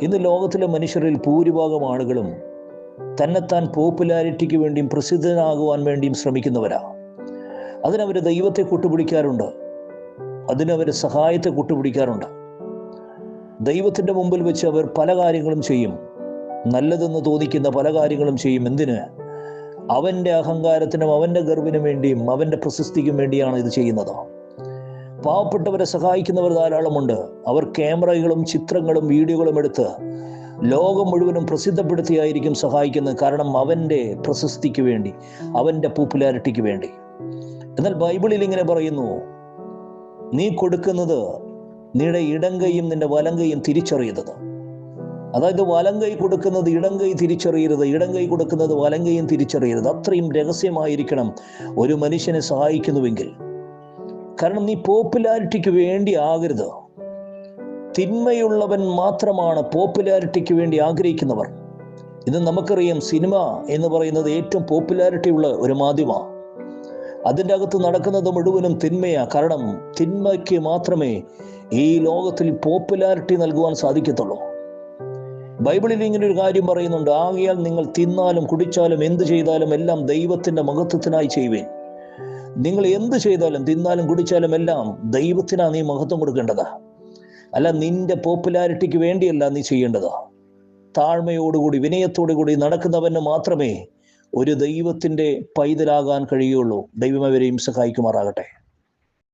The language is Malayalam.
ഇന്ന് ലോകത്തിലെ മനുഷ്യരിൽ ഭൂരിഭാഗം ആളുകളും തന്നെത്താൻ പോപ്പുലാരിറ്റിക്ക് വേണ്ടിയും പ്രസിദ്ധനാകുവാൻ വേണ്ടിയും ശ്രമിക്കുന്നവരാ. അതിനവർ ദൈവത്തെ കൂട്ടുപിടിക്കാറുണ്ട്, അതിനവർ സഹായത്തെ കൂട്ടുപിടിക്കാറുണ്ട്. ദൈവത്തിൻ്റെ മുമ്പിൽ വെച്ച് അവർ പല കാര്യങ്ങളും ചെയ്യും, നല്ലതെന്ന് തോന്നിക്കുന്ന പല കാര്യങ്ങളും ചെയ്യും. എന്തിന്? അവൻ്റെ അഹങ്കാരത്തിനും അവൻ്റെ ഗർവിനും വേണ്ടിയും അവൻ്റെ പ്രശസ്തിക്കും വേണ്ടിയാണ് ഇത് ചെയ്യുന്നത്. പാവപ്പെട്ടവരെ സഹായിക്കുന്നവർ ധാരാളമുണ്ട്. അവർ ക്യാമറകളും ചിത്രങ്ങളും വീഡിയോകളും എടുത്ത് ലോകം മുഴുവനും പ്രസിദ്ധപ്പെടുത്തിയായിരിക്കും സഹായിക്കുന്നത്. കാരണം അവൻ്റെ പ്രശസ്തിക്ക് വേണ്ടി, അവൻ്റെ പോപ്പുലാരിറ്റിക്ക് വേണ്ടി. എന്നാൽ ബൈബിളിൽ ഇങ്ങനെ പറയുന്നു, നീ കൊടുക്കുന്നത് നിന്റെ ഇടം കൈയും നിന്റെ വലം കൈയും തിരിച്ചറിയരുത്. അതായത് വലം കൈ കൊടുക്കുന്നത് ഇടം കൈ തിരിച്ചറിയരുത്, ഇടം കൈ കൊടുക്കുന്നത് വലം കൈയും തിരിച്ചറിയരുത്. അത്രയും രഹസ്യമായിരിക്കണം ഒരു മനുഷ്യനെ സഹായിക്കുന്നുവെങ്കിൽ. കാരണം നീ പോപ്പുലാരിറ്റിക്ക് വേണ്ടി ആകരുത്. തിന്മയുള്ളവൻ മാത്രമാണ് പോപ്പുലാരിറ്റിക്ക് വേണ്ടി ആഗ്രഹിക്കുന്നവർ. ഇത് നമുക്കറിയാം. സിനിമ എന്ന് പറയുന്നത് ഏറ്റവും പോപ്പുലാരിറ്റി ഉള്ള ഒരു മാധ്യമമാണ്. അതിൻ്റെ അകത്ത് നടക്കുന്നത് മുഴുവനും തിന്മയാണ്. കാരണം തിന്മയ്ക്ക് മാത്രമേ ഈ ലോകത്തിൽ പോപ്പുലാരിറ്റി നൽകുവാൻ സാധിക്കത്തുള്ളൂ. ബൈബിളിൽ ഇങ്ങനെ ഒരു കാര്യം പറയുന്നുണ്ട്, ആകയാൽ നിങ്ങൾ തിന്നാലും കുടിച്ചാലും എന്ത് ചെയ്താലും എല്ലാം ദൈവത്തിൻ്റെ മഹത്വത്തിനായി ചെയ്യുവേൻ. നിങ്ങൾ എന്ത് ചെയ്താലും തിന്നാലും കുടിച്ചാലും എല്ലാം ദൈവത്തിനാണ് നീ മഹത്വം കൊടുക്കേണ്ടത്, അല്ല നിന്റെ പോപ്പുലാരിറ്റിക്ക് വേണ്ടിയല്ല നീ ചെയ്യേണ്ടത്. താഴ്മയോടുകൂടി വിനയത്തോടുകൂടി നടക്കുന്നവന് മാത്രമേ ഒരു ദൈവത്തിൻ്റെ പൈതലാകാൻ കഴിയുള്ളൂ. ദൈവം അവരെയും സഹായിക്കുമാറാകട്ടെ.